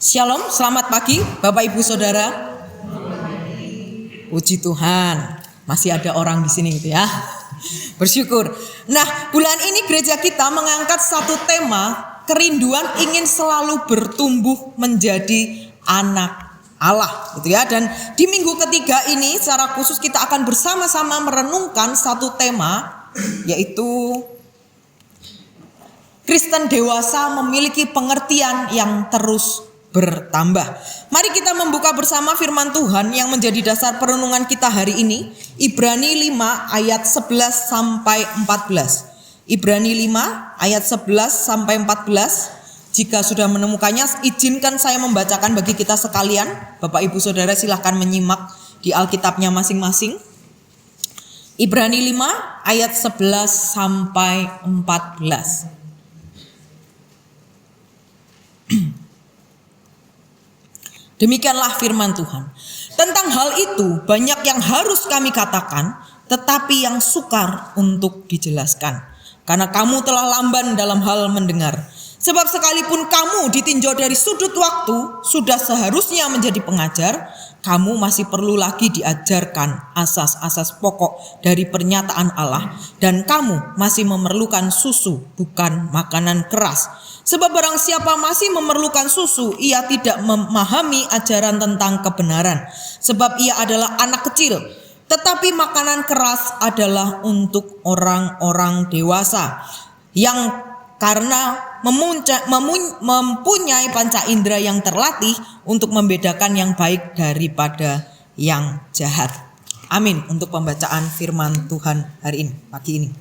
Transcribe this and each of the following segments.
Shalom, selamat pagi Bapak Ibu Saudara. Puji Tuhan, masih ada orang di sini gitu ya. Bersyukur. Nah, bulan ini gereja kita mengangkat satu tema, kerinduan ingin selalu bertumbuh menjadi anak Allah gitu ya. Dan di minggu ketiga ini secara khusus kita akan bersama-sama merenungkan satu tema, yaitu Kristen dewasa memiliki pengertian yang terus bertambah. Mari kita membuka bersama firman Tuhan yang menjadi dasar perenungan kita hari ini. Ibrani 5 ayat 11 sampai 14. Ibrani 5 ayat 11 sampai 14. Jika sudah menemukannya, izinkan saya membacakan bagi kita sekalian. Bapak Ibu Saudara silahkan menyimak di Alkitabnya masing-masing. Ibrani 5 ayat 11 sampai 14. Demikianlah firman Tuhan. Tentang hal itu banyak yang harus kami katakan, tetapi yang sukar untuk dijelaskan. Karena kamu telah lamban dalam hal mendengar. Sebab sekalipun kamu ditinjau dari sudut waktu, sudah seharusnya menjadi pengajar, kamu masih perlu lagi diajarkan asas-asas pokok dari pernyataan Allah. Dan kamu masih memerlukan susu, bukan makanan keras. Sebab barang siapa masih memerlukan susu, ia tidak memahami ajaran tentang kebenaran. Sebab ia adalah anak kecil. Tetapi makanan keras adalah untuk orang-orang dewasa, yang karena mempunyai panca indera yang terlatih untuk membedakan yang baik daripada yang jahat. Amin untuk pembacaan firman Tuhan hari ini, pagi ini.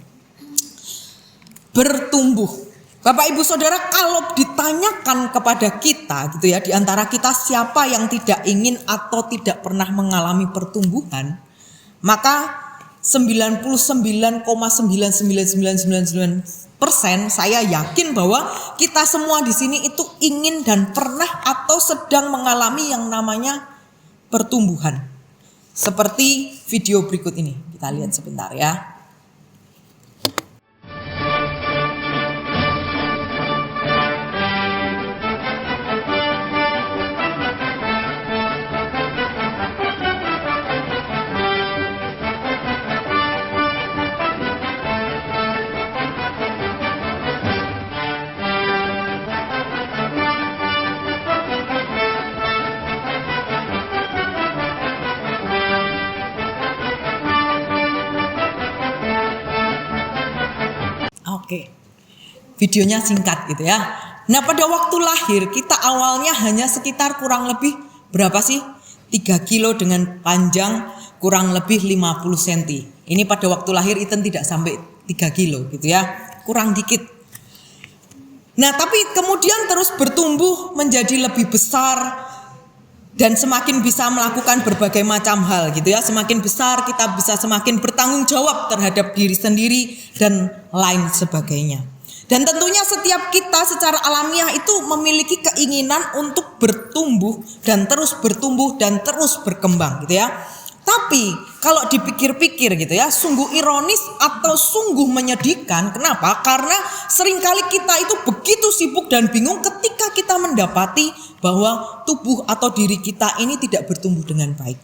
Bertumbuh. Bapak Ibu Saudara, kalau ditanyakan kepada kita gitu ya, di antara kita siapa yang tidak ingin atau tidak pernah mengalami pertumbuhan, maka 99,99999% saya yakin bahwa kita semua di sini itu ingin dan pernah atau sedang mengalami yang namanya pertumbuhan. Seperti video berikut ini, kita lihat sebentar ya. Oke, videonya singkat gitu ya. Nah, pada waktu lahir kita awalnya hanya sekitar kurang lebih berapa sih? 3 kilo dengan panjang kurang lebih 50 cm. Ini pada waktu lahir Ethan tidak sampai 3 kilo gitu ya, kurang dikit. Nah, tapi kemudian terus bertumbuh menjadi lebih besar dan semakin bisa melakukan berbagai macam hal gitu ya. Semakin besar kita bisa semakin bertanggung jawab terhadap diri sendiri dan lain sebagainya. Dan tentunya setiap kita secara alamiah itu memiliki keinginan untuk bertumbuh dan terus bertumbuh dan terus berkembang gitu ya. Tapi kalau dipikir-pikir gitu ya, sungguh ironis atau sungguh menyedihkan. Kenapa? Karena seringkali kita itu begitu sibuk dan bingung ketika kita mendapati bahwa tubuh atau diri kita ini tidak bertumbuh dengan baik.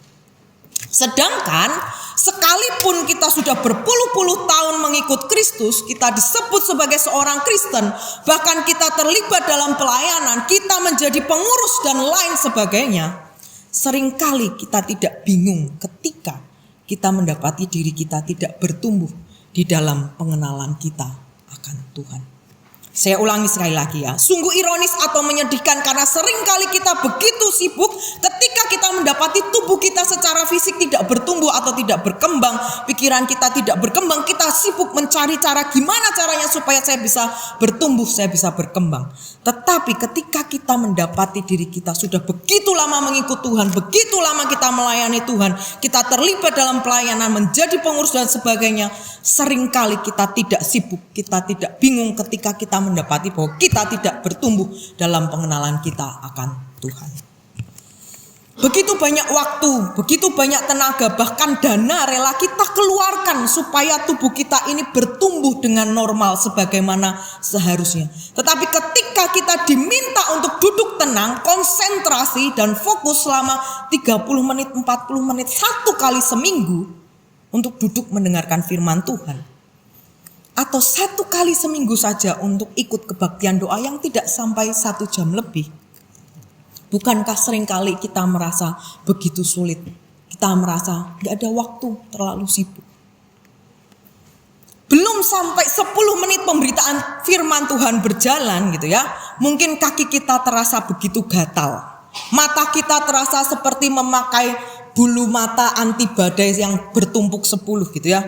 Sedangkan sekalipun kita sudah berpuluh-puluh tahun mengikut Kristus, kita disebut sebagai seorang Kristen, bahkan kita terlibat dalam pelayanan, kita menjadi pengurus dan lain sebagainya. Seringkali kita tidak bingung ketika kita mendapati diri kita tidak bertumbuh di dalam pengenalan kita akan Tuhan. Saya ulangi sekali lagi ya, sungguh ironis atau menyedihkan karena seringkali kita begitu sibuk ketika kita mendapati tubuh kita secara fisik tidak bertumbuh atau tidak berkembang, pikiran kita tidak berkembang, kita sibuk mencari cara gimana caranya supaya saya bisa bertumbuh, saya bisa berkembang. Tetapi ketika kita mendapati diri kita sudah begitu lama mengikut Tuhan, begitu lama kita melayani Tuhan, kita terlibat dalam pelayanan, menjadi pengurus dan sebagainya, seringkali kita tidak sibuk, kita tidak bingung ketika kita mendapati bahwa kita tidak bertumbuh dalam pengenalan kita akan Tuhan. Begitu banyak waktu, begitu banyak tenaga, bahkan dana rela kita keluarkan supaya tubuh kita ini bertumbuh dengan normal sebagaimana seharusnya. Tetapi ketika kita diminta untuk duduk tenang, konsentrasi dan fokus selama 30 menit, 40 menit, 1 kali seminggu untuk duduk mendengarkan firman Tuhan. Atau 1 kali seminggu saja untuk ikut kebaktian doa yang tidak sampai 1 jam lebih. Bukankah seringkali kita merasa begitu sulit? Kita merasa gak ada waktu, terlalu sibuk. Belum sampai 10 menit pemberitaan firman Tuhan berjalan gitu ya. Mungkin kaki kita terasa begitu gatal. Mata kita terasa seperti memakai bulu mata anti badai yang bertumpuk 10 gitu ya.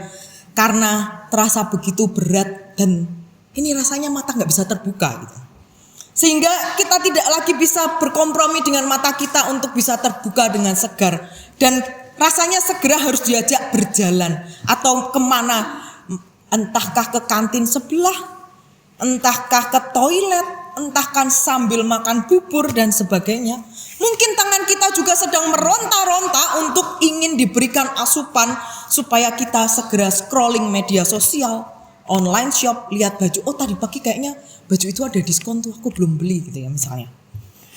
Karena terasa begitu berat dan ini rasanya mata gak bisa terbuka gitu. Sehingga kita tidak lagi bisa berkompromi dengan mata kita untuk bisa terbuka dengan segar. Dan rasanya segera harus diajak berjalan. Atau kemana, entahkah ke kantin sebelah, entahkah ke toilet, entahkah sambil makan bubur dan sebagainya. Mungkin tangan kita juga sedang meronta-ronta untuk ingin diberikan asupan supaya kita segera scrolling media sosial, online shop, lihat baju. Oh tadi pagi kayaknya baju itu ada diskon tuh, aku belum beli gitu ya misalnya.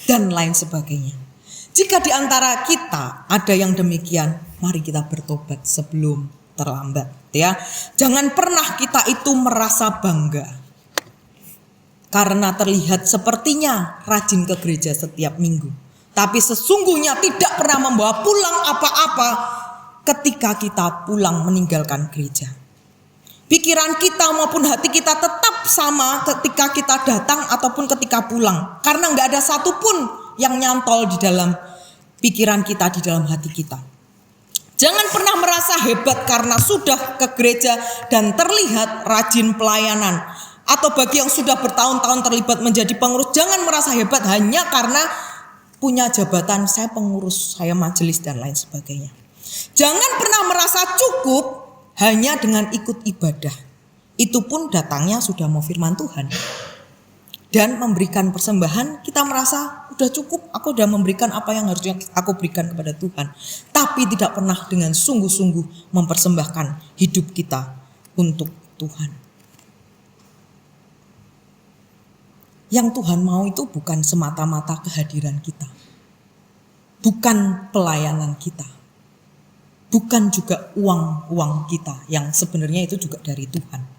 Dan lain sebagainya. Jika di antara kita ada yang demikian, mari kita bertobat sebelum terlambat ya. Jangan pernah kita itu merasa bangga. Karena terlihat sepertinya rajin ke gereja setiap minggu. Tapi sesungguhnya tidak pernah membawa pulang apa-apa ketika kita pulang meninggalkan gereja. Pikiran kita maupun hati kita tetap sama ketika kita datang ataupun ketika pulang. Karena gak ada satupun yang nyantol di dalam pikiran kita, di dalam hati kita. Jangan pernah merasa hebat karena sudah ke gereja dan terlihat rajin pelayanan. Atau bagi yang sudah bertahun-tahun terlibat menjadi pengurus, jangan merasa hebat hanya karena punya jabatan, saya pengurus, saya majelis dan lain sebagainya. Jangan pernah merasa cukup hanya dengan ikut ibadah. Itu pun datangnya sudah mau firman Tuhan. Dan memberikan persembahan, kita merasa udah cukup, aku udah memberikan apa yang harusnya aku berikan kepada Tuhan. Tapi tidak pernah dengan sungguh-sungguh mempersembahkan hidup kita untuk Tuhan. Yang Tuhan mau itu bukan semata-mata kehadiran kita. Bukan pelayanan kita. Bukan juga uang kita yang sebenarnya itu juga dari Tuhan.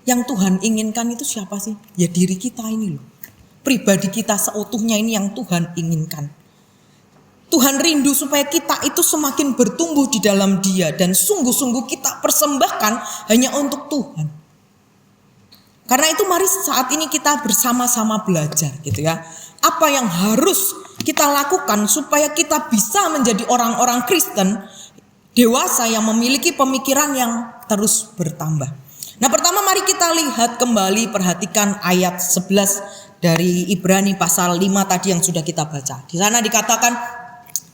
Yang Tuhan inginkan itu siapa sih? Ya diri kita ini loh. Pribadi kita seutuhnya ini yang Tuhan inginkan. Tuhan rindu supaya kita itu semakin bertumbuh di dalam Dia. Dan sungguh-sungguh kita persembahkan hanya untuk Tuhan. Karena itu mari saat ini kita bersama-sama belajar gitu ya. Apa yang harus kita lakukan supaya kita bisa menjadi orang-orang Kristen dewasa yang memiliki pemikiran yang terus bertambah. Nah pertama mari kita lihat kembali, perhatikan ayat 11 dari Ibrani pasal 5 tadi yang sudah kita baca. Di sana dikatakan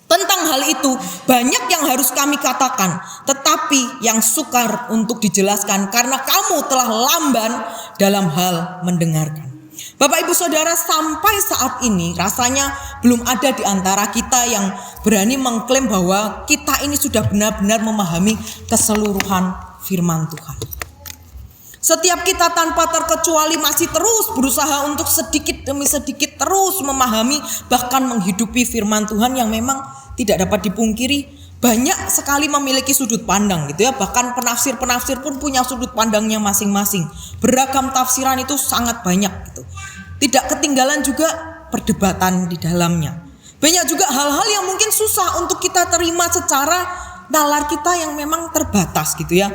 tentang hal itu banyak yang harus kami katakan, tetapi yang sukar untuk dijelaskan karena kamu telah lamban dalam hal mendengarkan. Bapak ibu saudara, sampai saat ini rasanya belum ada di antara kita yang berani mengklaim bahwa kita ini sudah benar-benar memahami keseluruhan firman Tuhan. Setiap kita tanpa terkecuali masih terus berusaha untuk sedikit demi sedikit terus memahami bahkan menghidupi firman Tuhan yang memang tidak dapat dipungkiri banyak sekali memiliki sudut pandang gitu ya. Bahkan penafsir-penafsir pun punya sudut pandangnya masing-masing. Beragam tafsiran itu sangat banyak gitu. Tidak ketinggalan juga perdebatan di dalamnya. Banyak juga hal-hal yang mungkin susah untuk kita terima secara nalar kita yang memang terbatas gitu ya.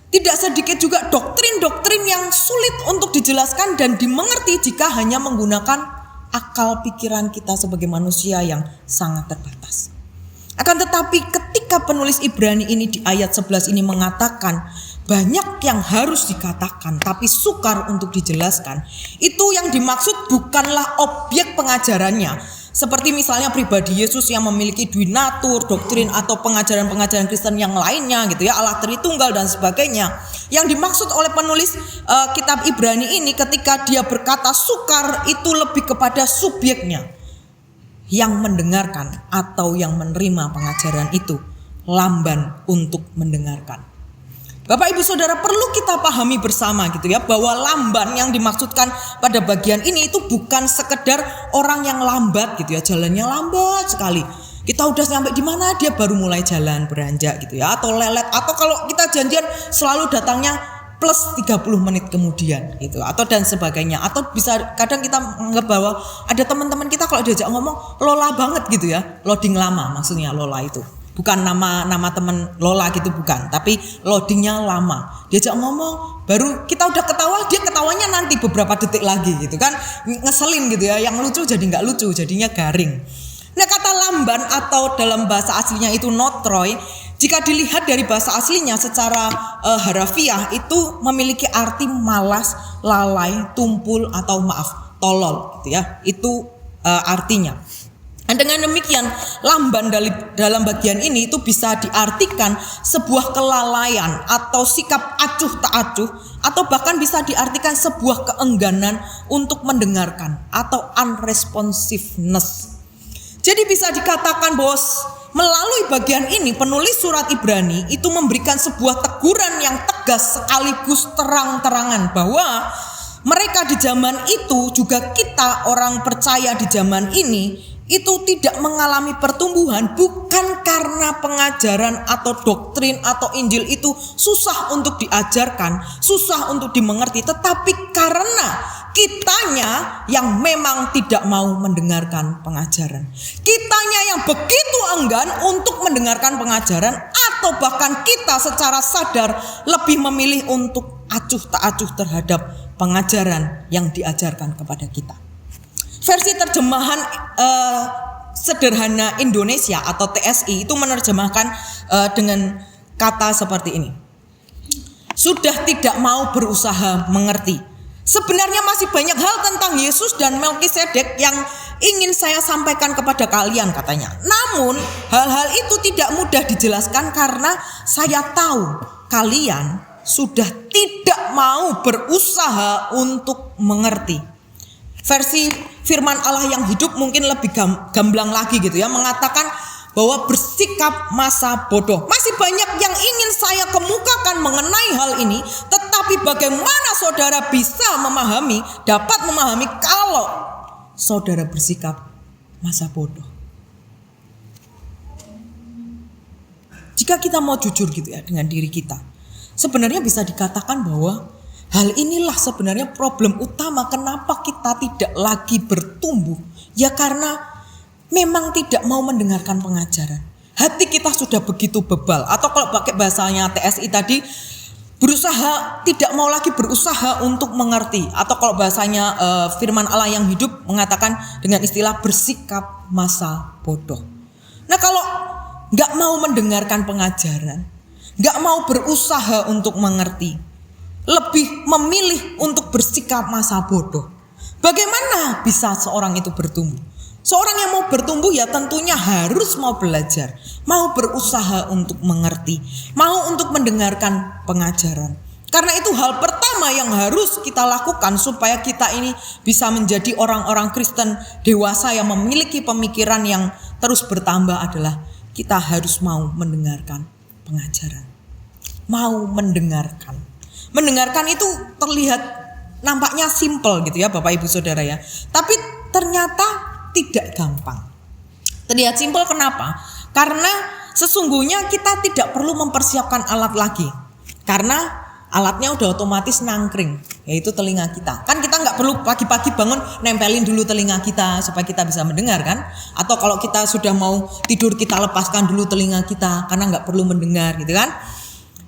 Tidak sedikit juga doktrin-doktrin yang sulit untuk dijelaskan dan dimengerti jika hanya menggunakan akal pikiran kita sebagai manusia yang sangat terbatas. Akan tetapi ketika penulis Ibrani ini di ayat 11 ini mengatakan banyak yang harus dikatakan tapi sukar untuk dijelaskan, itu yang dimaksud bukanlah objek pengajarannya. Seperti misalnya pribadi Yesus yang memiliki duinatur, doktrin atau pengajaran-pengajaran Kristen yang lainnya gitu ya, Allah Tritunggal dan sebagainya. Yang dimaksud oleh penulis kitab Ibrani ini ketika dia berkata sukar itu lebih kepada subjeknya. yang mendengarkan atau yang menerima pengajaran itu lamban untuk mendengarkan. Bapak Ibu Saudara, perlu kita pahami bersama gitu ya, bahwa lamban yang dimaksudkan pada bagian ini itu bukan sekedar orang yang lambat gitu ya, jalannya lambat sekali. Kita udah sampai di mana dia baru mulai jalan beranjak gitu ya, atau lelet, atau kalau kita janjian selalu datangnya plus 30 menit kemudian gitu, atau dan sebagainya. Atau bisa kadang kita menganggap bahwa ada teman-teman kita kalau diajak ngomong Lola banget gitu ya, loading lama, maksudnya Lola itu bukan nama teman Lola gitu, bukan, tapi loadingnya lama. Diajak ngomong baru kita udah ketawa, dia ketawanya nanti beberapa detik lagi gitu kan, ngeselin gitu ya, yang lucu jadi nggak lucu, jadinya garing. Nah, kata lamban atau dalam bahasa aslinya itu notroi, jika dilihat dari bahasa aslinya secara harafiah itu memiliki arti malas, lalai, tumpul atau maaf, tolol gitu ya. Itu artinya. Dan dengan demikian lamban dalam bagian ini itu bisa diartikan sebuah kelalaian atau sikap acuh tak acuh, atau bahkan bisa diartikan sebuah keengganan untuk mendengarkan atau unresponsiveness. Jadi bisa dikatakan bahwa melalui bagian ini penulis surat Ibrani itu memberikan sebuah teguran yang tegas sekaligus terang-terangan bahwa mereka di zaman itu, juga kita orang percaya di zaman ini, itu tidak mengalami pertumbuhan bukan karena pengajaran atau doktrin atau Injil itu susah untuk diajarkan, susah untuk dimengerti, tetapi karena kitanya yang memang tidak mau mendengarkan pengajaran. Kitanya yang begitu enggan untuk mendengarkan pengajaran, atau bahkan kita secara sadar lebih memilih untuk acuh tak acuh terhadap pengajaran yang diajarkan kepada kita. Versi terjemahan sederhana Indonesia atau TSI itu menerjemahkan dengan kata seperti ini. Sudah tidak mau berusaha mengerti. Sebenarnya masih banyak hal tentang Yesus dan Melkisedek yang ingin saya sampaikan kepada kalian, katanya. Namun hal-hal itu tidak mudah dijelaskan karena saya tahu kalian sudah tidak mau berusaha untuk mengerti. Versi firman Allah yang hidup mungkin lebih gamblang lagi gitu ya, mengatakan bahwa bersikap masa bodoh. Masih banyak yang ingin saya kemukakan mengenai hal ini, tetapi bagaimana saudara bisa dapat memahami kalau saudara bersikap masa bodoh? Jika kita mau jujur gitu ya dengan diri kita, sebenarnya bisa dikatakan bahwa hal inilah sebenarnya problem utama kenapa kita tidak lagi bertumbuh. Ya karena memang tidak mau mendengarkan pengajaran. Hati kita sudah begitu bebal, atau kalau pakai bahasanya TSI tadi, tidak mau lagi berusaha untuk mengerti. Atau kalau bahasanya firman Allah yang hidup mengatakan dengan istilah bersikap masa bodoh. Nah, kalau gak mau mendengarkan pengajaran, gak mau berusaha untuk mengerti, lebih memilih untuk bersikap masa bodoh, bagaimana bisa seorang itu bertumbuh? Seorang yang mau bertumbuh ya tentunya harus mau belajar, mau berusaha untuk mengerti, mau untuk mendengarkan pengajaran. Karena itu hal pertama yang harus kita lakukan supaya kita ini bisa menjadi orang-orang Kristen dewasa yang memiliki pemikiran yang terus bertambah adalah kita harus mau mendengarkan pengajaran. Mau mendengarkan. Mendengarkan itu terlihat nampaknya simple gitu ya Bapak Ibu Saudara ya. Tapi ternyata tidak gampang. Terlihat simpel kenapa? Karena sesungguhnya kita tidak perlu mempersiapkan alat lagi. Karena alatnya udah otomatis nangkring, yaitu telinga kita. Kan kita nggak perlu pagi-pagi bangun nempelin dulu telinga kita supaya kita bisa mendengar kan? Atau kalau kita sudah mau tidur kita lepaskan dulu telinga kita karena nggak perlu mendengar gitu kan?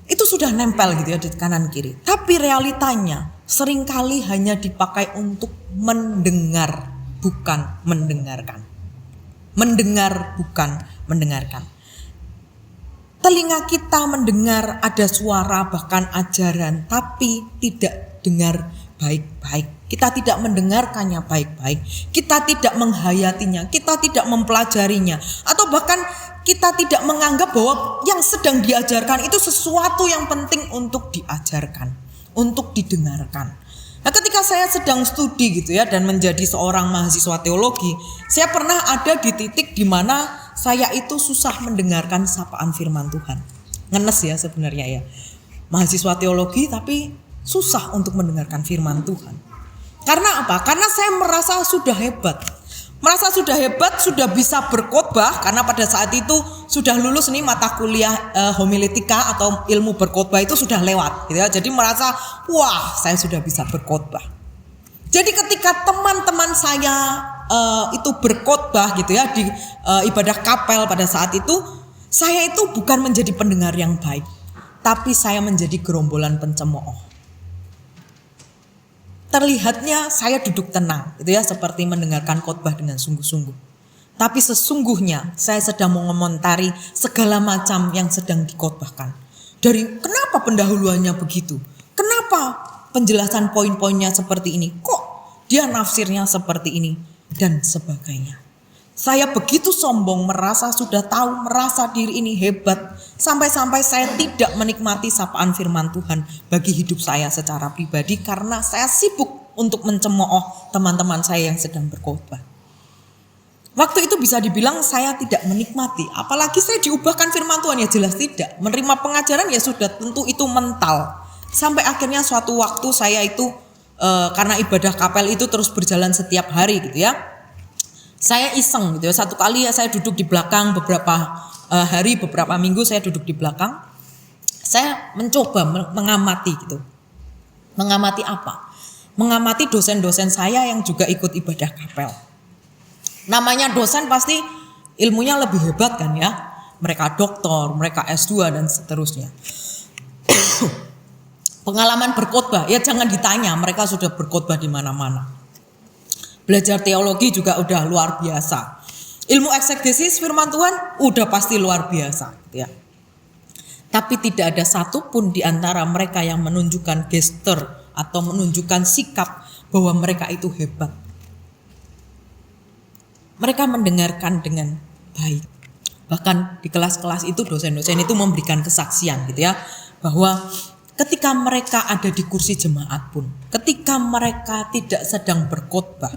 Itu sudah nempel gitu ya di kanan kiri. Tapi realitanya seringkali hanya dipakai untuk mendengar, bukan mendengarkan. Mendengar bukan mendengarkan. Telinga kita mendengar ada suara bahkan ajaran, tapi tidak dengar baik-baik. Kita tidak mendengarkannya baik-baik. Kita tidak menghayatinya, kita tidak mempelajarinya, atau bahkan kita tidak menganggap bahwa yang sedang diajarkan itu sesuatu yang penting untuk diajarkan, untuk didengarkan. Nah, ketika saya sedang studi gitu ya dan menjadi seorang mahasiswa teologi, saya pernah ada di titik di mana saya itu susah mendengarkan sapaan firman Tuhan. Ngenes ya sebenarnya ya. Mahasiswa teologi tapi susah untuk mendengarkan firman Tuhan. Karena apa? Karena saya merasa sudah hebat. Sudah bisa berkhotbah karena pada saat itu sudah lulus nih mata kuliah homiletika atau ilmu berkhotbah itu sudah lewat gitu ya. Jadi merasa wah, saya sudah bisa berkhotbah. Jadi ketika teman-teman saya itu berkhotbah gitu ya di ibadah kapel pada saat itu, saya itu bukan menjadi pendengar yang baik, tapi saya menjadi gerombolan pencemooh. Terlihatnya saya duduk tenang gitu ya, seperti mendengarkan khotbah dengan sungguh-sungguh. Tapi sesungguhnya saya sedang mengomentari segala macam yang sedang dikhotbahkan. Dari kenapa pendahuluannya begitu? Kenapa penjelasan poin-poinnya seperti ini? Kok dia nafsirnya seperti ini? Dan sebagainya. Saya begitu sombong, merasa sudah tahu, merasa diri ini hebat. Sampai-sampai saya tidak menikmati sapaan firman Tuhan bagi hidup saya secara pribadi karena saya sibuk untuk mencemooh teman-teman saya yang sedang berkhotbah. Waktu itu bisa dibilang saya tidak menikmati, apalagi saya diubahkan firman Tuhan, ya jelas tidak. Menerima pengajaran ya sudah tentu itu mental. Sampai akhirnya suatu waktu saya itu karena ibadah kapel itu terus berjalan setiap hari gitu ya. Saya iseng gitu ya, satu kali ya saya duduk di belakang beberapa hari, beberapa minggu saya duduk di belakang. Saya mencoba mengamati gitu. Mengamati apa? Mengamati dosen-dosen saya yang juga ikut ibadah kapel. Namanya dosen pasti ilmunya lebih hebat kan ya. Mereka doktor, mereka S2 dan seterusnya. Pengalaman berkhotbah, ya jangan ditanya, mereka sudah berkhotbah di mana-mana. Belajar teologi juga udah luar biasa. Ilmu eksegesis firman Tuhan udah pasti luar biasa gitu ya. Tapi tidak ada satupun di antara mereka yang menunjukkan gestur atau menunjukkan sikap bahwa mereka itu hebat. Mereka mendengarkan dengan baik. Bahkan di kelas-kelas itu dosen-dosen itu memberikan kesaksian gitu ya, bahwa ketika mereka ada di kursi jemaat pun, ketika mereka tidak sedang berkhotbah,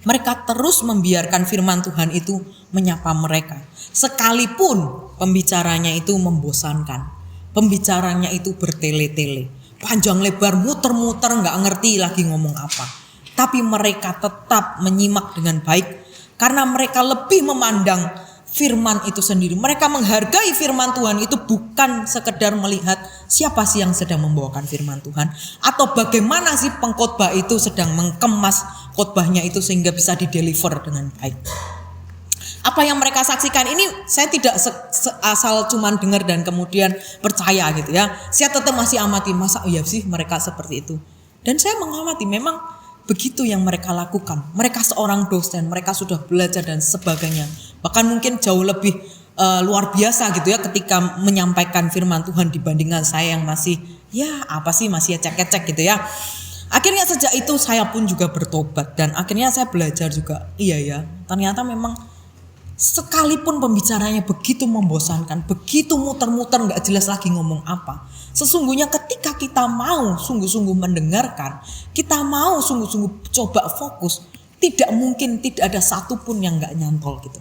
mereka terus membiarkan firman Tuhan itu menyapa mereka. Sekalipun pembicaranya itu membosankan, pembicaranya itu bertele-tele, panjang lebar, muter-muter, gak ngerti lagi ngomong apa. Tapi mereka tetap menyimak dengan baik karena mereka lebih memandang firman itu sendiri. Mereka menghargai firman Tuhan itu bukan sekedar melihat siapa sih yang sedang membawakan firman Tuhan atau bagaimana sih pengkhotbah itu sedang mengemas khotbahnya itu sehingga bisa dideliver dengan baik. Apa yang mereka saksikan ini saya tidak asal cuman dengar dan kemudian percaya gitu ya. Saya tetap masih amati, masa iya sih mereka seperti itu. Dan saya mengamati memang begitu yang mereka lakukan. Mereka seorang dosen, mereka sudah belajar dan sebagainya. Bahkan mungkin jauh lebih luar biasa gitu ya ketika menyampaikan firman Tuhan dibandingkan saya yang masih masih ecek-ecek gitu ya. Akhirnya sejak itu saya pun juga bertobat dan akhirnya saya belajar juga. Iya ya, ternyata memang sekalipun pembicaranya begitu membosankan, begitu muter-muter gak jelas lagi ngomong apa. Sesungguhnya ketika kita mau sungguh-sungguh mendengarkan, kita mau sungguh-sungguh coba fokus, tidak mungkin tidak ada satupun yang gak nyantol gitu.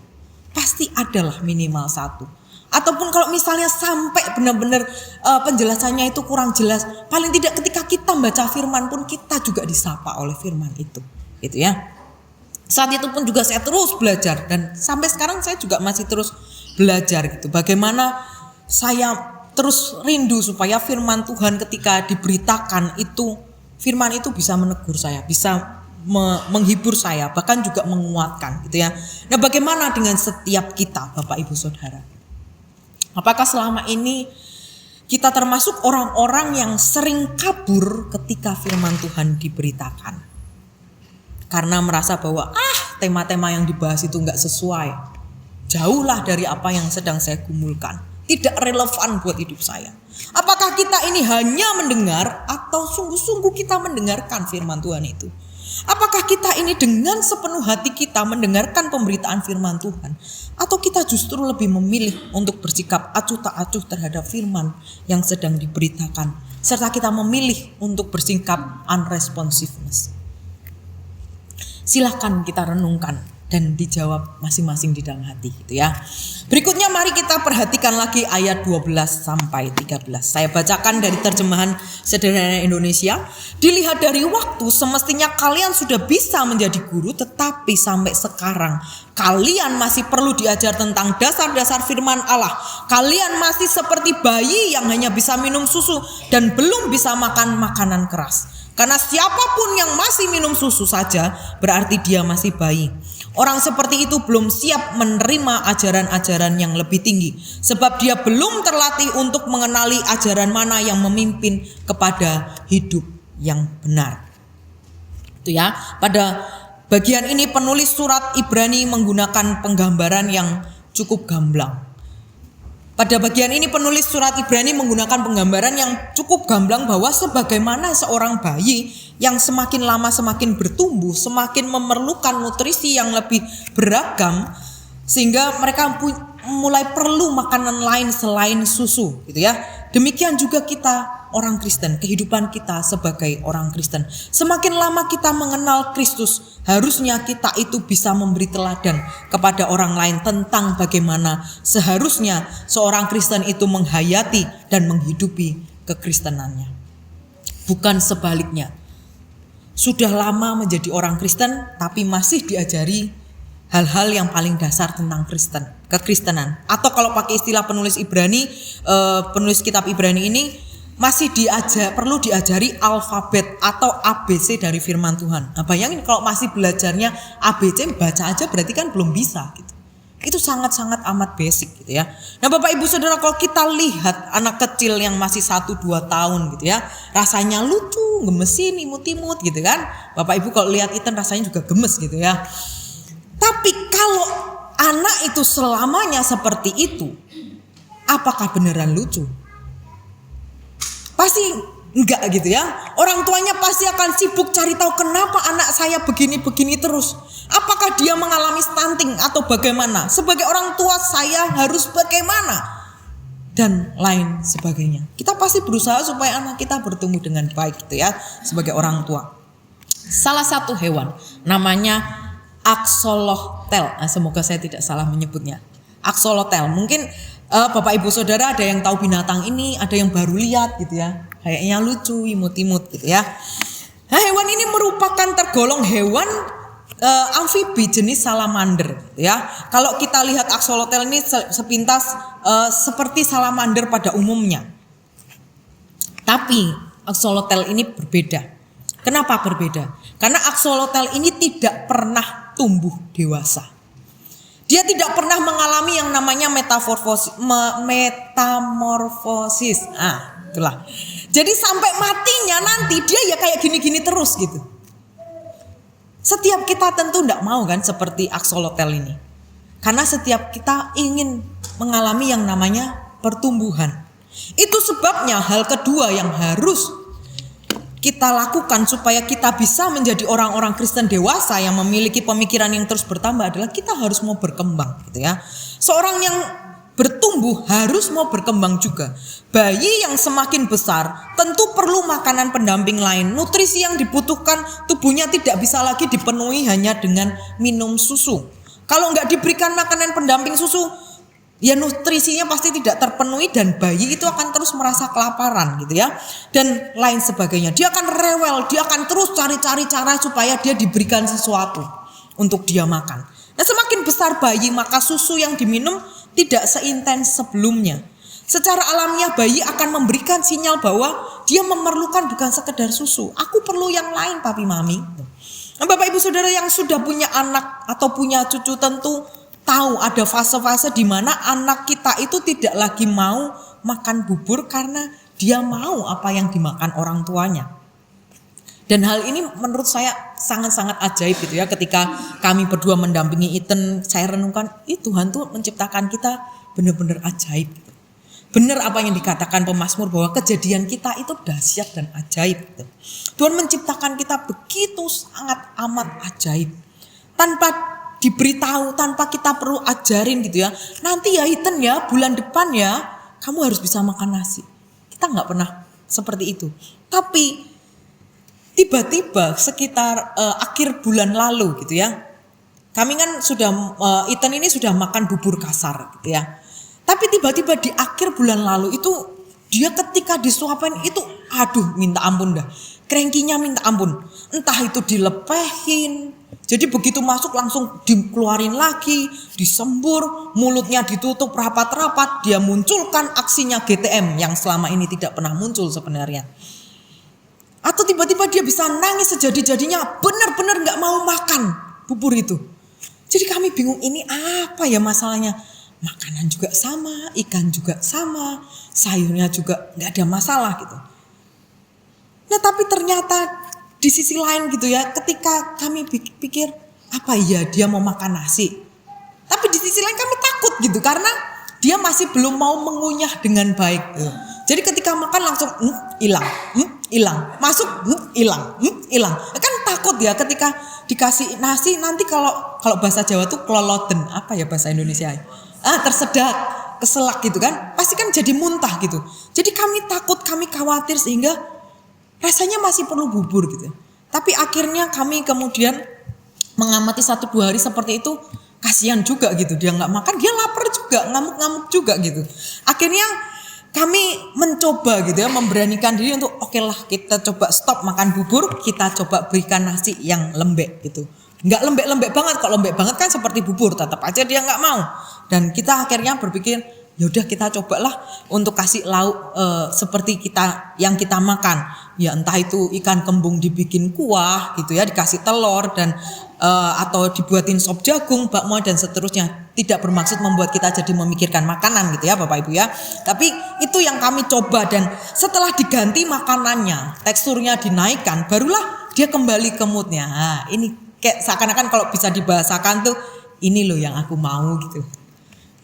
Pasti adalah minimal satu. Ataupun kalau misalnya sampai benar-benar penjelasannya itu kurang jelas, paling tidak ketika kita baca firman pun kita juga disapa oleh firman itu. Gitu ya. Saat itu pun juga saya terus belajar dan sampai sekarang saya juga masih terus belajar gitu. Bagaimana saya terus rindu supaya firman Tuhan ketika diberitakan itu, firman itu bisa menegur saya, bisa menghibur saya, bahkan juga menguatkan gitu ya. Nah, bagaimana dengan setiap kita Bapak Ibu Saudara? Apakah selama ini kita termasuk orang-orang yang sering kabur ketika firman Tuhan diberitakan? Karena merasa bahwa tema-tema yang dibahas itu gak sesuai, jauhlah dari apa yang sedang saya gumulkan, tidak relevan buat hidup saya. Apakah kita ini hanya mendengar atau sungguh-sungguh kita mendengarkan firman Tuhan itu? Apakah kita ini dengan sepenuh hati kita mendengarkan pemberitaan firman Tuhan, atau kita justru lebih memilih untuk bersikap acuh tak acuh terhadap firman yang sedang diberitakan, serta kita memilih untuk bersikap unresponsiveness? Silahkan kita renungkan dan dijawab masing-masing di dalam hati gitu ya. Berikutnya mari kita perhatikan lagi ayat 12 sampai 13. Saya bacakan dari terjemahan sederhana Indonesia. Dilihat dari waktu semestinya kalian sudah bisa menjadi guru, tetapi sampai sekarang kalian masih perlu diajar tentang dasar-dasar firman Allah. Kalian masih seperti bayi yang hanya bisa minum susu dan belum bisa makan makanan keras. Karena siapapun yang masih minum susu saja berarti dia masih bayi. Orang seperti itu belum siap menerima ajaran-ajaran yang lebih tinggi, sebab dia belum terlatih untuk mengenali ajaran mana yang memimpin kepada hidup yang benar. Itu ya. Pada bagian ini penulis surat Ibrani menggunakan penggambaran yang cukup gamblang. Pada bagian ini penulis surat Ibrani menggunakan penggambaran yang cukup gamblang bahwa sebagaimana seorang bayi yang semakin lama semakin bertumbuh, semakin memerlukan nutrisi yang lebih beragam, sehingga mereka mulai perlu makanan lain selain susu, gitu ya. Demikian juga kita orang Kristen, kehidupan kita sebagai orang Kristen. Semakin lama kita mengenal Kristus, harusnya kita itu bisa memberi teladan kepada orang lain tentang bagaimana seharusnya seorang Kristen itu menghayati dan menghidupi kekristenannya. Bukan sebaliknya. Sudah lama menjadi orang Kristen tapi masih diajari hal-hal yang paling dasar tentang kekristenan. Atau kalau pakai istilah penulis Ibrani, penulis kitab Ibrani ini masih perlu diajari alfabet atau ABC dari firman Tuhan. Nah, bayangin kalau masih belajarnya ABC baca aja berarti kan belum bisa gitu. Itu sangat-sangat amat basic gitu ya. Nah Bapak Ibu Saudara, kalau kita lihat anak kecil yang masih 1-2 tahun gitu ya, rasanya lucu, gemesin, imut-imut gitu kan. Bapak Ibu kalau lihat Ethan rasanya juga gemes gitu ya. Tapi kalau anak itu selamanya seperti itu, apakah beneran lucu? Pasti enggak gitu ya. Orang tuanya pasti akan sibuk cari tahu kenapa anak saya begini-begini terus. Apakah dia mengalami stunting atau bagaimana? Sebagai orang tua saya harus bagaimana? Dan lain sebagainya. Kita pasti berusaha supaya anak kita bertumbuh dengan baik gitu ya, sebagai orang tua. Salah satu hewan namanya axolotl. Nah, semoga saya tidak salah menyebutnya. Axolotl. Mungkin Bapak Ibu Saudara ada yang tahu binatang ini, ada yang baru lihat gitu ya. Kayaknya lucu, imut-imut gitu ya. Nah, hewan ini merupakan tergolong hewan amfibi jenis salamander gitu ya. Kalau kita lihat axolotl ini sepintas seperti salamander pada umumnya. Tapi axolotl ini berbeda. Kenapa berbeda? Karena axolotl ini tidak pernah tumbuh dewasa. Dia tidak pernah mengalami yang namanya metamorfosis. Itulah. Jadi sampai matinya nanti dia ya kayak gini-gini terus gitu. Setiap kita tentu tidak mau kan seperti axolotl ini. Karena setiap kita ingin mengalami yang namanya pertumbuhan. Itu sebabnya hal kedua yang harus kita lakukan supaya kita bisa menjadi orang-orang Kristen dewasa yang memiliki pemikiran yang terus bertambah adalah kita harus mau berkembang gitu ya. Seorang yang bertumbuh harus mau berkembang juga. Bayi yang semakin besar tentu perlu makanan pendamping lain. Nutrisi yang dibutuhkan tubuhnya tidak bisa lagi dipenuhi hanya dengan minum susu. Kalau nggak diberikan makanan pendamping susu, ya nutrisinya pasti tidak terpenuhi dan bayi itu akan terus merasa kelaparan gitu ya. Dan lain sebagainya. Dia akan rewel, dia akan terus cari-cari cara supaya dia diberikan sesuatu untuk dia makan. Nah, semakin besar bayi maka susu yang diminum tidak seintens sebelumnya. Secara alamiah bayi akan memberikan sinyal bahwa dia memerlukan bukan sekedar susu. Aku perlu yang lain papi mami. Nah, Bapak Ibu Saudara yang sudah punya anak atau punya cucu tentu tahu ada fase-fase di mana anak kita itu tidak lagi mau makan bubur karena dia mau apa yang dimakan orang tuanya. Dan hal ini menurut saya sangat-sangat ajaib gitu ya. Ketika kami berdua mendampingi Ethan, saya renungkan, Tuhan tuh menciptakan kita benar-benar ajaib gitu. benar apa yang dikatakan pemazmur bahwa kejadian kita itu dahsyat dan ajaib gitu. Tuhan menciptakan kita begitu sangat amat ajaib. Tanpa diberitahu, tanpa kita perlu ajarin gitu ya. Nanti ya Ethan ya, bulan depan ya kamu harus bisa makan nasi. Kita nggak pernah seperti itu. Tapi tiba-tiba sekitar akhir bulan lalu gitu ya. Kami kan sudah, Ethan ini sudah makan bubur kasar gitu ya. Tapi tiba-tiba di akhir bulan lalu itu dia ketika disuapin itu aduh minta ampun dah. Krengkinya minta ampun. Entah itu dilepehin. Jadi begitu masuk langsung dikeluarin lagi, disembur, mulutnya ditutup rapat-rapat. Dia munculkan aksinya GTM yang selama ini tidak pernah muncul sebenarnya. Atau tiba-tiba dia bisa nangis sejadi-jadinya benar-benar gak mau makan bubur itu. Jadi kami bingung ini apa ya masalahnya. Makanan juga sama, ikan juga sama, sayurnya juga gak ada masalah gitu. Nah tapi ternyata di sisi lain gitu ya, ketika kami pikir apa ya dia mau makan nasi. Tapi di sisi lain kami takut gitu karena dia masih belum mau mengunyah dengan baik. Jadi ketika makan langsung hilang, hilang, masuk hilang, hilang. Kan takut ya ketika dikasih nasi nanti kalau bahasa Jawa tuh keloloten, apa ya bahasa Indonesia? Tersedak, keselak gitu kan. Pasti kan jadi muntah gitu. Jadi kami takut, kami khawatir sehingga rasanya masih perlu bubur gitu. Tapi akhirnya kami kemudian mengamati 1-2 hari seperti itu. Kasihan juga gitu, dia gak makan, dia lapar juga, ngamuk-ngamuk juga gitu. Akhirnya kami mencoba gitu ya, memberanikan diri untuk oke lah kita coba stop makan bubur, kita coba berikan nasi yang lembek gitu. Gak lembek-lembek banget, kalau lembek banget kan seperti bubur, tetap aja dia gak mau. Dan kita akhirnya berpikir yaudah kita cobalah untuk kasih lauk seperti yang kita makan. Ya entah itu ikan kembung dibikin kuah gitu ya, dikasih telur dan atau dibuatin sop jagung, bakmo dan seterusnya. Tidak bermaksud membuat kita jadi memikirkan makanan gitu ya Bapak Ibu ya. Tapi itu yang kami coba dan setelah diganti makanannya, teksturnya dinaikkan, barulah dia kembali ke moodnya. Nah, ini kayak seakan-akan kalau bisa dibahasakan tuh ini loh yang aku mau gitu.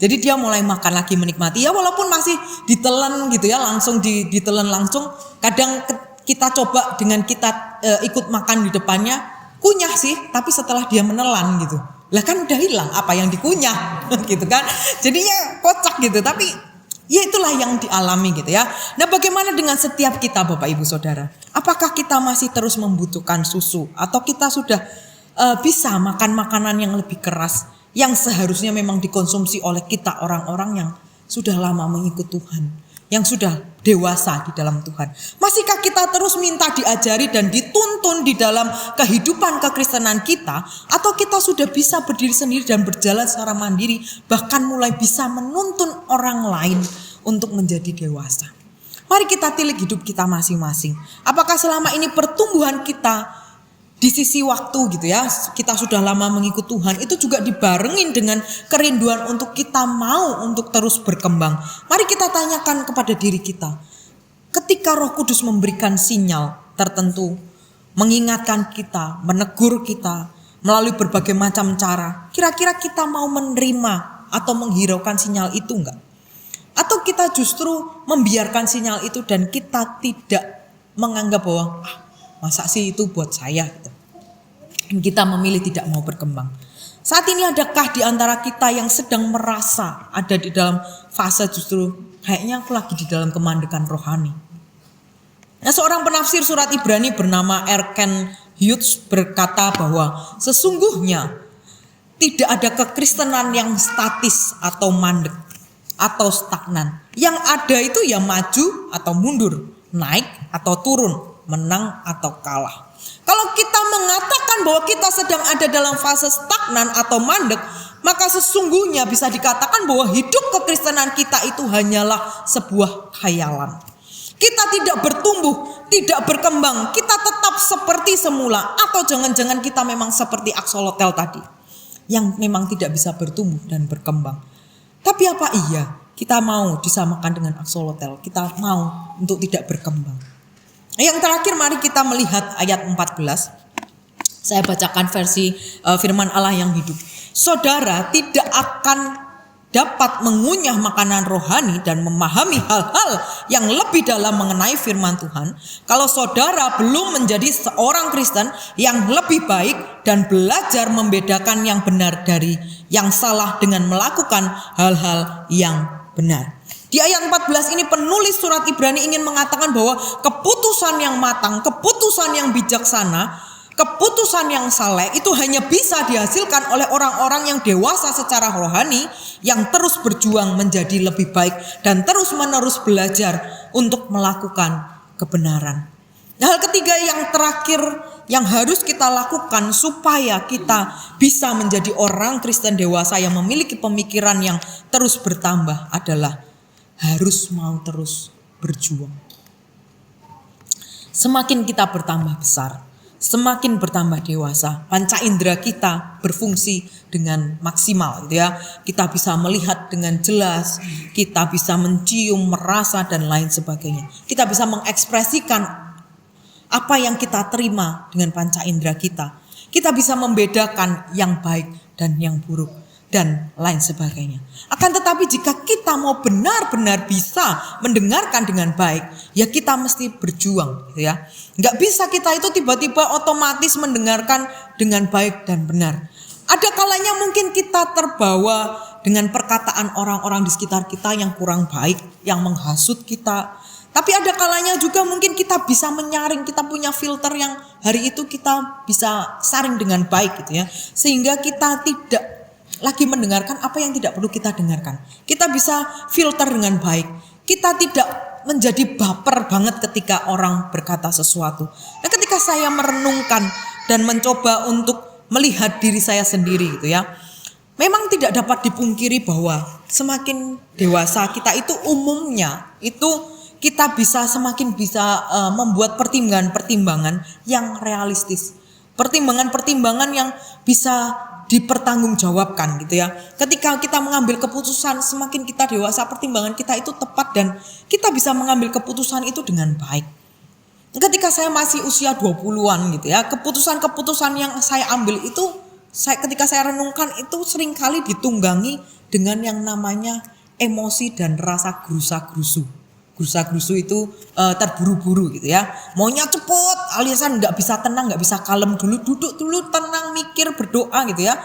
Jadi dia mulai makan lagi menikmati ya walaupun masih ditelan gitu ya, langsung ditelan langsung. Kadang kita coba dengan kita ikut makan di depannya kunyah sih, tapi setelah dia menelan gitu. Lah kan udah hilang apa yang dikunyah gitu kan. Jadinya kocak gitu, tapi ya itulah yang dialami gitu ya. Nah, bagaimana dengan setiap kita Bapak Ibu Saudara? Apakah kita masih terus membutuhkan susu atau kita sudah bisa makan makanan yang lebih keras yang seharusnya memang dikonsumsi oleh kita orang-orang yang sudah lama mengikut Tuhan, yang sudah dewasa di dalam Tuhan. Masihkah kita terus minta diajari dan dituntun di dalam kehidupan kekristenan kita, atau kita sudah bisa berdiri sendiri dan berjalan secara mandiri, bahkan mulai bisa menuntun orang lain untuk menjadi dewasa? Mari kita tilik hidup kita masing-masing. Apakah selama ini pertumbuhan kita di sisi waktu gitu ya, kita sudah lama mengikut Tuhan, itu juga dibarengin dengan kerinduan untuk kita mau untuk terus berkembang. Mari kita tanyakan kepada diri kita, ketika Roh Kudus memberikan sinyal tertentu, mengingatkan kita, menegur kita melalui berbagai macam cara, kira-kira kita mau menerima atau menghiraukan sinyal itu enggak? Atau kita justru membiarkan sinyal itu dan kita tidak menganggap bahwa masa sih itu buat saya gitu. Dan kita memilih tidak mau berkembang. Saat ini adakah di antara kita yang sedang merasa ada di dalam fase justru kayaknya aku lagi di dalam kemandekan rohani? Nah, seorang penafsir surat Ibrani bernama Erken Hughes berkata bahwa sesungguhnya tidak ada kekristenan yang statis atau mandek atau stagnan. Yang ada itu ya maju atau mundur, naik atau turun, menang atau kalah. Kalau kita mengatakan bahwa kita sedang ada dalam fase stagnan atau mandek, maka sesungguhnya bisa dikatakan bahwa hidup kekristenan kita itu hanyalah sebuah khayalan. Kita tidak bertumbuh, tidak berkembang, kita tetap seperti semula. Atau jangan-jangan kita memang seperti aksolotel tadi, yang memang tidak bisa bertumbuh dan berkembang. Tapi apa iya kita mau disamakan dengan aksolotel? Kita mau untuk tidak berkembang. Yang terakhir mari kita melihat ayat 14. Saya bacakan versi firman Allah yang hidup. Saudara tidak akan dapat mengunyah makanan rohani dan memahami hal-hal yang lebih dalam mengenai firman Tuhan, kalau saudara belum menjadi seorang Kristen yang lebih baik dan belajar membedakan yang benar dari yang salah dengan melakukan hal-hal yang benar. Di ayat 14 ini penulis surat Ibrani ingin mengatakan bahwa keputusan yang matang, keputusan yang bijaksana, keputusan yang saleh itu hanya bisa dihasilkan oleh orang-orang yang dewasa secara rohani, yang terus berjuang menjadi lebih baik dan terus-menerus belajar untuk melakukan kebenaran. Hal ketiga yang terakhir yang harus kita lakukan supaya kita bisa menjadi orang Kristen dewasa yang memiliki pemikiran yang terus bertambah adalah harus mau terus berjuang. Semakin kita bertambah besar, semakin bertambah dewasa, panca indera kita berfungsi dengan maksimal gitu ya. Kita bisa melihat dengan jelas, kita bisa mencium, merasa dan lain sebagainya. Kita bisa mengekspresikan apa yang kita terima dengan panca indera kita. Kita bisa membedakan yang baik dan yang buruk dan lain sebagainya. Akan tetapi jika kita mau benar-benar bisa mendengarkan dengan baik, ya kita mesti berjuang gitu ya. Nggak bisa kita itu tiba-tiba otomatis mendengarkan dengan baik dan benar. Ada kalanya mungkin kita terbawa dengan perkataan orang-orang di sekitar kita yang kurang baik, yang menghasut kita. Tapi ada kalanya juga mungkin kita bisa menyaring, kita punya filter yang hari itu kita bisa saring dengan baik gitu ya. Sehingga kita tidak lagi mendengarkan apa yang tidak perlu kita dengarkan. Kita bisa filter dengan baik. Kita tidak menjadi baper banget ketika orang berkata sesuatu. Dan ketika saya merenungkan dan mencoba untuk melihat diri saya sendiri gitu ya. Memang tidak dapat dipungkiri bahwa semakin dewasa kita itu umumnya itu kita bisa semakin bisa membuat pertimbangan-pertimbangan yang realistis. Pertimbangan-pertimbangan yang bisa dipertanggungjawabkan gitu ya. Ketika kita mengambil keputusan, semakin kita dewasa, pertimbangan kita itu tepat dan kita bisa mengambil keputusan itu dengan baik. Ketika saya masih usia 20-an gitu ya, keputusan-keputusan yang saya ambil itu ketika saya renungkan itu seringkali ditunggangi dengan yang namanya emosi dan rasa gerusa-gerusu. Gerusa-gerusu itu terburu-buru gitu ya. Maunya cepet, aliasan nggak bisa tenang, nggak bisa kalem dulu, duduk dulu, tenang, mikir, berdoa gitu ya.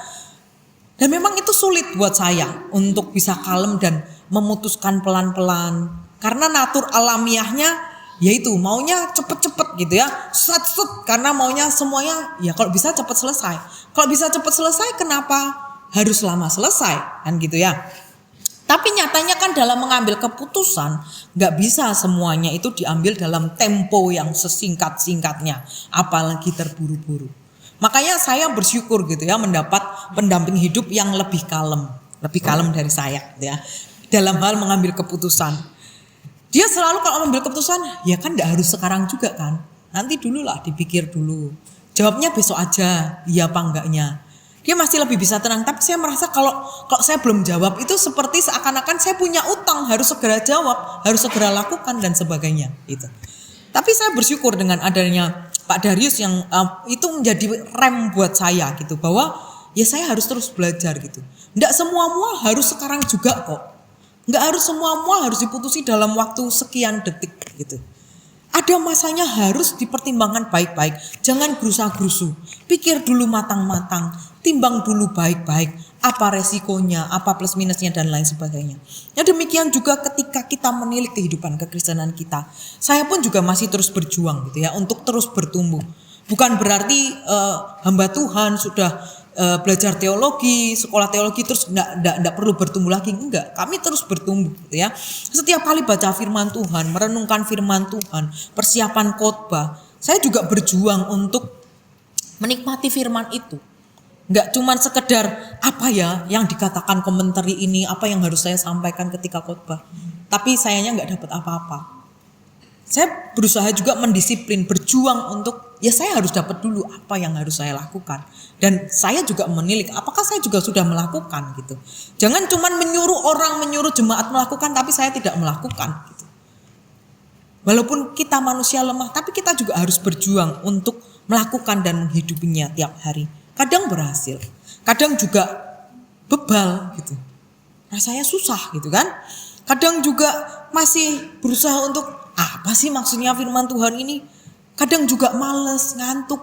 Dan memang itu sulit buat saya untuk bisa kalem dan memutuskan pelan-pelan. Karena natur alamiahnya yaitu maunya cepet-cepet gitu ya. Set-set, karena maunya semuanya ya kalau bisa cepet selesai. Kalau bisa cepet selesai kenapa harus lama selesai kan gitu ya. Tapi nyatanya kan dalam mengambil keputusan gak bisa semuanya itu diambil dalam tempo yang sesingkat-singkatnya. Apalagi terburu-buru. Makanya saya bersyukur gitu ya mendapat pendamping hidup yang lebih kalem. Lebih kalem dari saya gitu ya. Dalam hal mengambil keputusan. Dia selalu kalau mengambil keputusan ya kan gak harus sekarang juga kan. Nanti dulu lah dipikir dulu. Jawabnya besok aja iya apa enggaknya. Dia masih lebih bisa tenang, tapi saya merasa kalau saya belum jawab itu seperti seakan-akan saya punya utang, harus segera jawab, harus segera lakukan dan sebagainya gitu. Tapi saya bersyukur dengan adanya Pak Darius yang itu menjadi rem buat saya gitu, bahwa ya saya harus terus belajar gitu. Enggak semua harus sekarang juga kok. Enggak harus semua harus diputusi dalam waktu sekian detik gitu. Ada masanya harus dipertimbangkan baik-baik. Jangan gerusa-gerusu. Pikir dulu matang-matang. Timbang dulu baik-baik. Apa resikonya, apa plus minusnya dan lain sebagainya. Ya demikian juga ketika kita menilik kehidupan kekristenan kita. Saya pun juga masih terus berjuang gitu ya. Untuk terus bertumbuh. Bukan berarti hamba Tuhan sudah belajar teologi, sekolah teologi terus enggak perlu bertumbuh lagi, enggak. Kami terus bertumbuh gitu ya. Setiap kali baca firman Tuhan, merenungkan firman Tuhan, persiapan khotbah, saya juga berjuang untuk menikmati firman itu. Enggak cuman sekedar apa ya yang dikatakan komentari ini, apa yang harus saya sampaikan ketika khotbah. Tapi sayangnya enggak dapat apa-apa. Saya berusaha juga mendisiplin, berjuang untuk ya saya harus dapat dulu apa yang harus saya lakukan. Dan saya juga menilik apakah saya juga sudah melakukan gitu. Jangan cuman menyuruh jemaat melakukan tapi saya tidak melakukan gitu. Walaupun kita manusia lemah tapi kita juga harus berjuang untuk melakukan dan menghidupinya tiap hari. Kadang berhasil, kadang juga bebal gitu. rasanya susah gitu kan. Kadang juga masih berusaha untuk apa sih maksudnya firman Tuhan ini. Kadang juga males, ngantuk,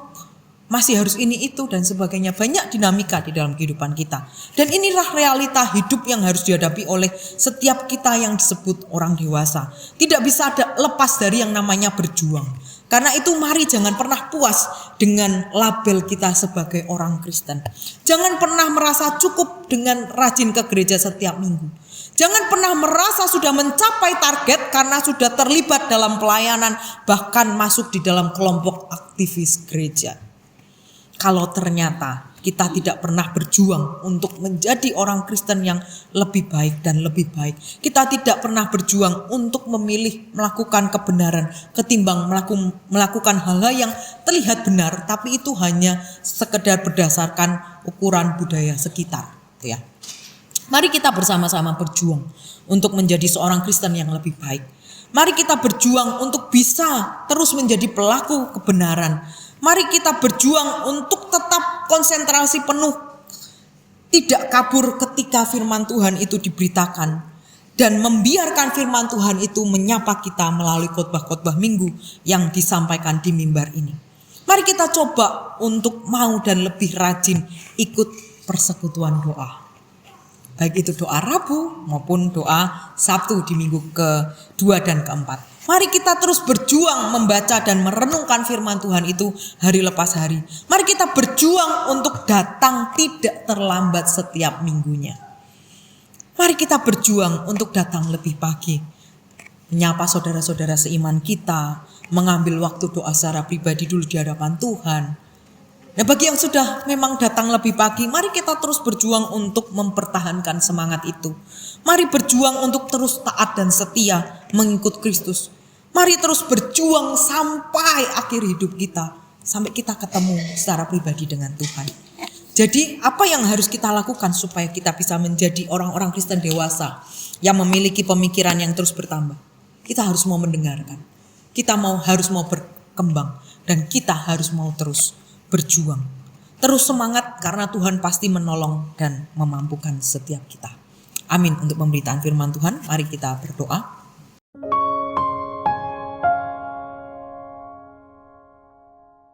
masih harus ini itu dan sebagainya. Banyak dinamika di dalam kehidupan kita. Dan inilah realita hidup yang harus dihadapi oleh setiap kita yang disebut orang dewasa. Tidak bisa ada lepas dari yang namanya berjuang. Karena itu mari jangan pernah puas dengan label kita sebagai orang Kristen. Jangan pernah merasa cukup dengan rajin ke gereja setiap minggu. Jangan pernah merasa sudah mencapai target karena sudah terlibat dalam pelayanan, bahkan masuk di dalam kelompok aktivis gereja. Kalau ternyata kita tidak pernah berjuang untuk menjadi orang Kristen yang lebih baik dan lebih baik. Kita tidak pernah berjuang untuk memilih melakukan kebenaran ketimbang melakukan hal-hal yang terlihat benar, tapi itu hanya sekedar berdasarkan ukuran budaya sekitar, ya. Mari kita bersama-sama berjuang untuk menjadi seorang Kristen yang lebih baik. Mari kita berjuang untuk bisa terus menjadi pelaku kebenaran. Mari kita berjuang untuk tetap konsentrasi penuh, tidak kabur ketika firman Tuhan itu diberitakan, dan membiarkan firman Tuhan itu menyapa kita melalui khotbah-khotbah minggu yang disampaikan di mimbar ini. Mari kita coba untuk mau dan lebih rajin ikut persekutuan doa. Baik itu doa Rabu maupun doa Sabtu di minggu ke-2 dan ke-4. Mari kita terus berjuang membaca dan merenungkan firman Tuhan itu hari lepas hari. Mari kita berjuang untuk datang tidak terlambat setiap minggunya. Mari kita berjuang untuk datang lebih pagi. Menyapa saudara-saudara seiman kita. Mengambil waktu doa secara pribadi dulu di hadapan Tuhan. Nah, bagi yang sudah memang datang lebih pagi, mari kita terus berjuang untuk mempertahankan semangat itu. Mari berjuang untuk terus taat dan setia mengikut Kristus. Mari terus berjuang sampai akhir hidup kita, sampai kita ketemu secara pribadi dengan Tuhan. Jadi apa yang harus kita lakukan supaya kita bisa menjadi orang-orang Kristen dewasa yang memiliki pemikiran yang terus bertambah? Kita harus mau mendengarkan, kita harus mau berkembang, dan kita harus mau terus berjuang. Terus semangat karena Tuhan pasti menolong dan memampukan setiap kita. Amin. Untuk pemberitaan firman Tuhan, mari kita berdoa.